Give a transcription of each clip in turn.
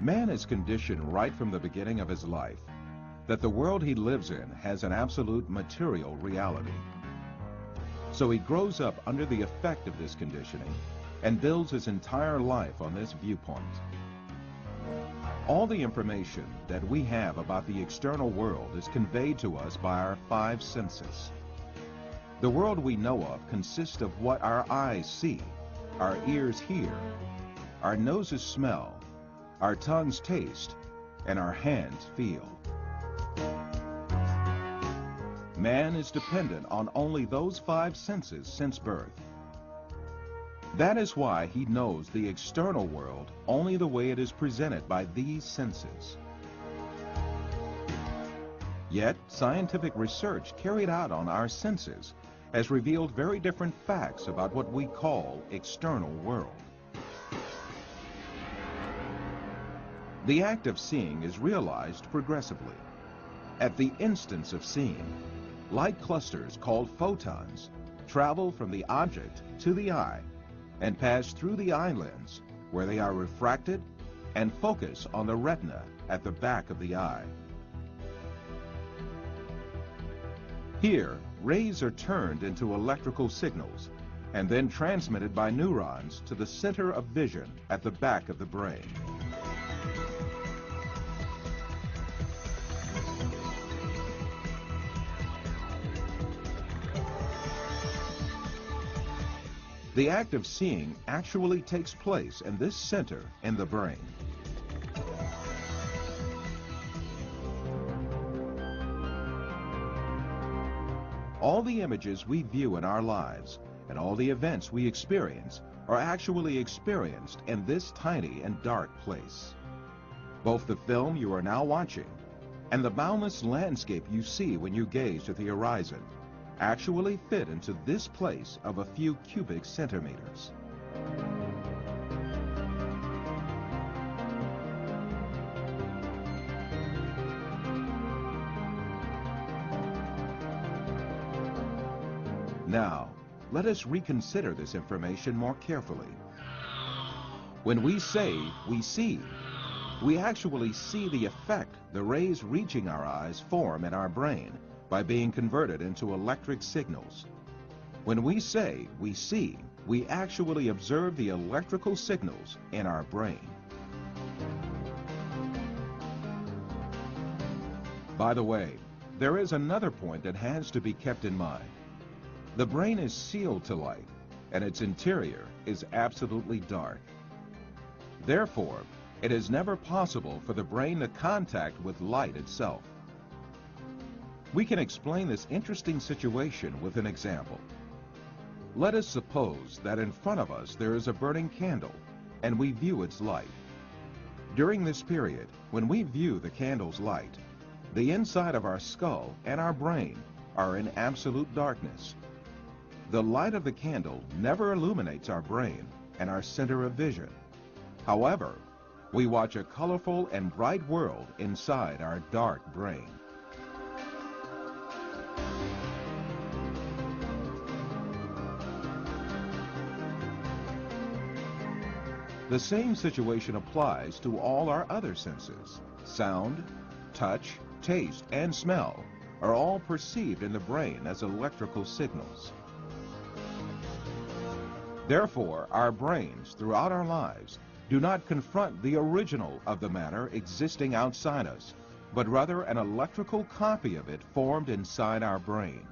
Man is conditioned right from the beginning of his life that the world he lives in has an absolute material reality. So he grows up under the effect of this conditioning and builds his entire life on this viewpoint. All the information that we have about the external world is conveyed to us by our five senses. The world we know of consists of what our eyes see, our ears hear, our noses smell, our tongues taste, and our hands feel. Man is dependent on only those five senses since birth. That is why he knows the external world only the way it is presented by these senses. Yet, scientific research carried out on our senses has revealed very different facts about what we call external world. The act of seeing is realized progressively. At the instance of seeing, light clusters called photons travel from the object to the eye and pass through the eye lens, where they are refracted and focus on the retina at the back of the eye. Here, rays are turned into electrical signals and then transmitted by neurons to the center of vision at the back of the brain. The act of seeing actually takes place in this center in the brain. All the images we view in our lives and all the events we experience are actually experienced in this tiny and dark place. Both the film you are now watching and the boundless landscape you see when you gaze at the horizon actually fit into this place of a few cubic centimeters. Now, let us reconsider this information more carefully. When we say we see, we actually see the effect the rays reaching our eyes form in our brain by being converted into electric signals. When we say we see, we actually observe the electrical signals in our brain. By the way, there is another point that has to be kept in mind. The brain is sealed to light, and its interior is absolutely dark. Therefore, it is never possible for the brain to contact with light itself. We can explain this interesting situation with an example. Let us suppose that in front of us there is a burning candle, and we view its light. During this period, when we view the candle's light, the inside of our skull and our brain are in absolute darkness. The light of the candle never illuminates our brain and our center of vision. However, we watch a colorful and bright world inside our dark brain. The same situation applies to all our other senses. Sound, touch, taste, and smell are all perceived in the brain as electrical signals. Therefore, our brains throughout our lives do not confront the original of the matter existing outside us, but rather an electrical copy of it formed inside our brain.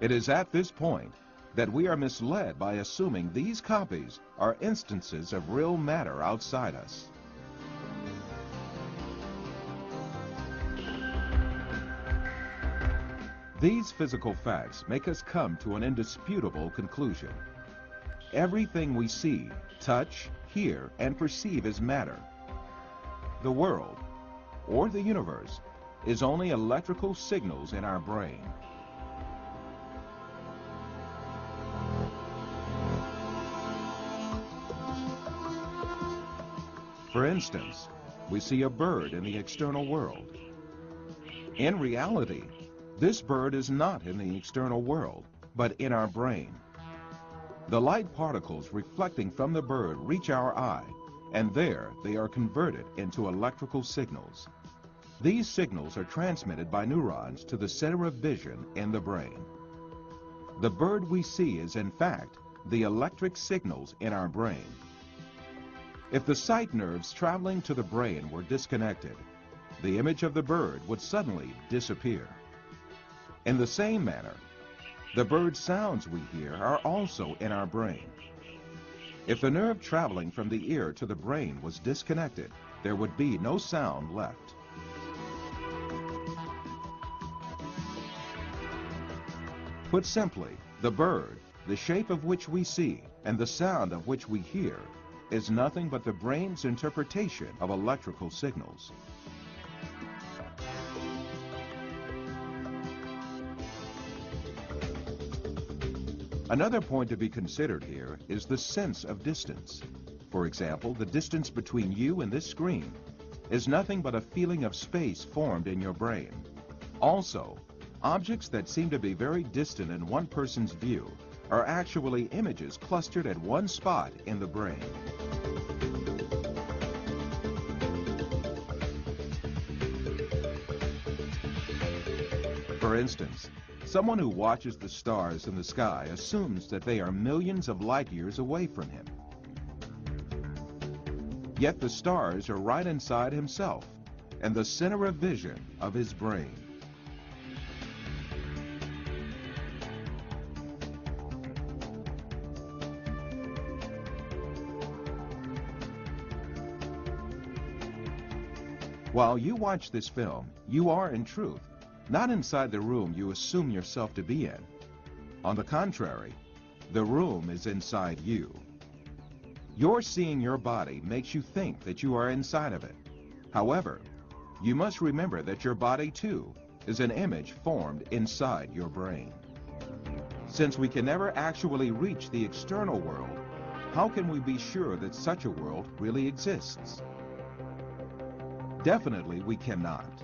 It is at this point that we are misled by assuming these copies are instances of real matter outside us. These physical facts make us come to an indisputable conclusion. Everything we see, touch, hear, and perceive is matter. The world, or the universe, is only electrical signals in our brain. For instance, we see a bird in the external world. In reality, this bird is not in the external world, but in our brain. The light particles reflecting from the bird reach our eye and there they are converted into electrical signals. These signals are transmitted by neurons to the center of vision in the brain. The bird we see is, in fact, the electric signals in our brain. If the sight nerves traveling to the brain were disconnected, the image of the bird would suddenly disappear. In the same manner, the bird sounds we hear are also in our brain. If the nerve traveling from the ear to the brain was disconnected, there would be no sound left. Put simply, the bird, the shape of which we see, and the sound of which we hear, is nothing but the brain's interpretation of electrical signals. Another point to be considered here is the sense of distance. For example, the distance between you and this screen is nothing but a feeling of space formed in your brain. Also, objects that seem to be very distant in one person's view are actually images clustered at one spot in the brain. For instance, someone who watches the stars in the sky assumes that they are millions of light years away from him. Yet the stars are right inside himself and the center of vision of his brain. While you watch this film, you are, in truth, not inside the room you assume yourself to be in. On the contrary, the room is inside you. Your seeing your body makes you think that you are inside of it. However, you must remember that your body, too, is an image formed inside your brain. Since we can never actually reach the external world, how can we be sure that such a world really exists? Definitely we cannot.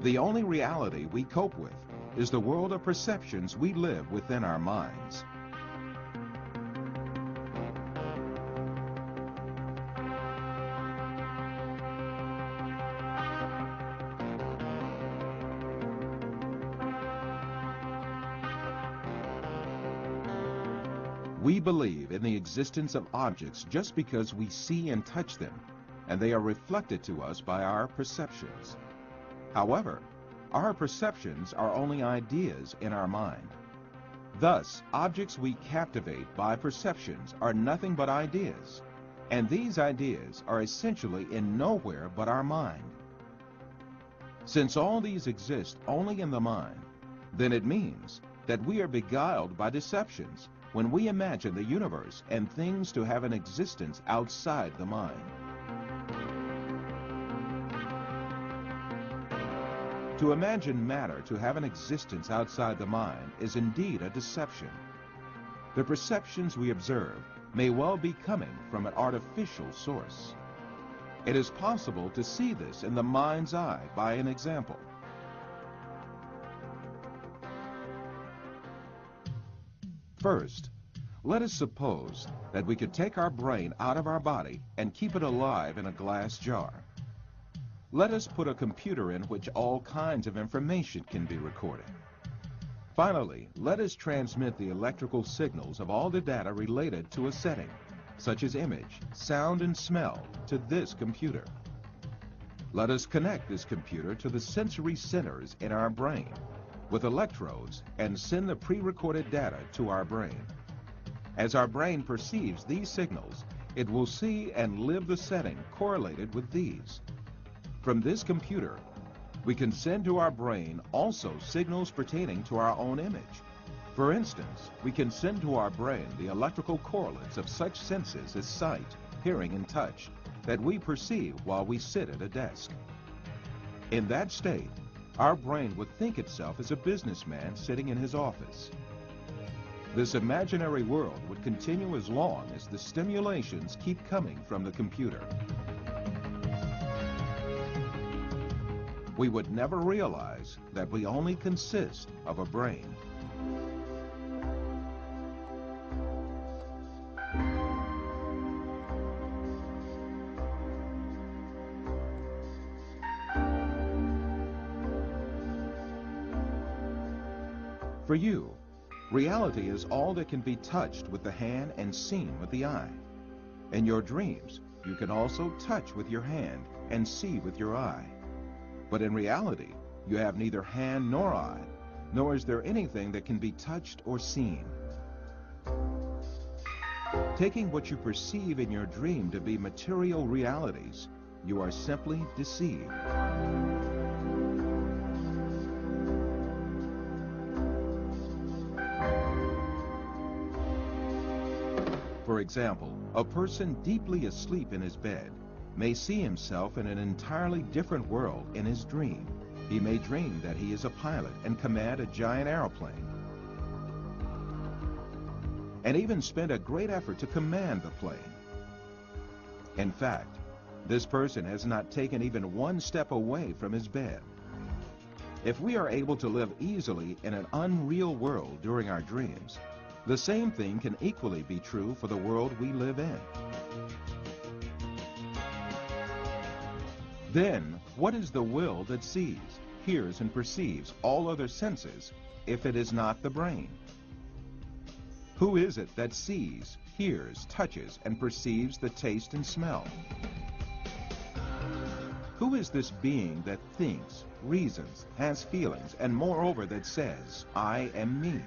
The only reality we cope with is the world of perceptions we live within our minds. We believe in the existence of objects just because we see and touch them, and they are reflected to us by our perceptions. However, our perceptions are only ideas in our mind. Thus, objects we captivate by perceptions are nothing but ideas, and these ideas are essentially in nowhere but our mind. Since all these exist only in the mind, then it means that we are beguiled by deceptions when we imagine the universe and things to have an existence outside the mind. To imagine matter to have an existence outside the mind is indeed a deception. The perceptions we observe may well be coming from an artificial source. It is possible to see this in the mind's eye by an example. First, let us suppose that we could take our brain out of our body and keep it alive in a glass jar. Let us put a computer in which all kinds of information can be recorded. Finally, let us transmit the electrical signals of all the data related to a setting, such as image, sound, and smell, to this computer. Let us connect this computer to the sensory centers in our brain with electrodes and send the pre-recorded data to our brain. As our brain perceives these signals, it will see and live the setting correlated with these. From this computer, we can send to our brain also signals pertaining to our own image. For instance, we can send to our brain the electrical correlates of such senses as sight, hearing, and touch that we perceive while we sit at a desk. In that state, our brain would think itself as a businessman sitting in his office. This imaginary world would continue as long as the stimulations keep coming from the computer. We would never realize that we only consist of a brain. For you, reality is all that can be touched with the hand and seen with the eye. In your dreams, you can also touch with your hand and see with your eye. But in reality, you have neither hand nor eye, nor is there anything that can be touched or seen. Taking what you perceive in your dream to be material realities, you are simply deceived. For example, a person deeply asleep in his bed may see himself in an entirely different world in his dream. He may dream that he is a pilot and command a giant airplane, and even spend a great effort to command the plane. In fact, this person has not taken even one step away from his bed. If we are able to live easily in an unreal world during our dreams, the same thing can equally be true for the world we live in. Then, what is the will that sees, hears, and perceives all other senses if it is not the brain? Who is it that sees, hears, touches, and perceives the taste and smell? Who is this being that thinks, reasons, has feelings, and moreover that says, I am me?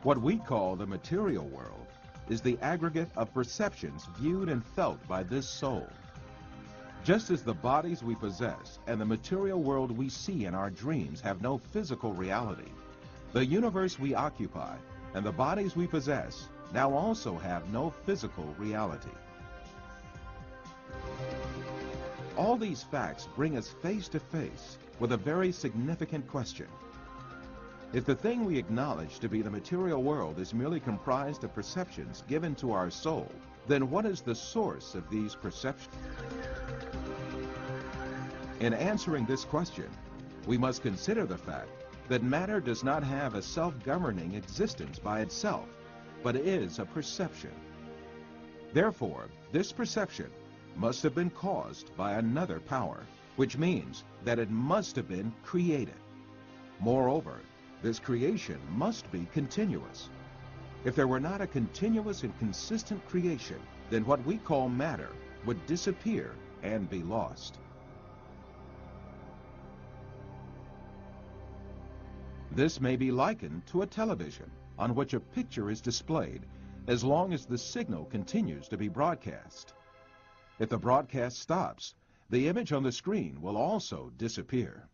What we call the material world is the aggregate of perceptions viewed and felt by this soul. Just as the bodies we possess and the material world we see in our dreams have no physical reality, the universe we occupy and the bodies we possess now also have no physical reality. All these facts bring us face to face with a very significant question. If the thing we acknowledge to be the material world is merely comprised of perceptions given to our soul, then what is the source of these perceptions? In answering this question, we must consider the fact that matter does not have a self-governing existence by itself, but is a perception. Therefore, this perception must have been caused by another power, which means that it must have been created. Moreover, this creation must be continuous. If there were not a continuous and consistent creation, then what we call matter would disappear and be lost. This may be likened to a television on which a picture is displayed as long as the signal continues to be broadcast. If the broadcast stops, the image on the screen will also disappear.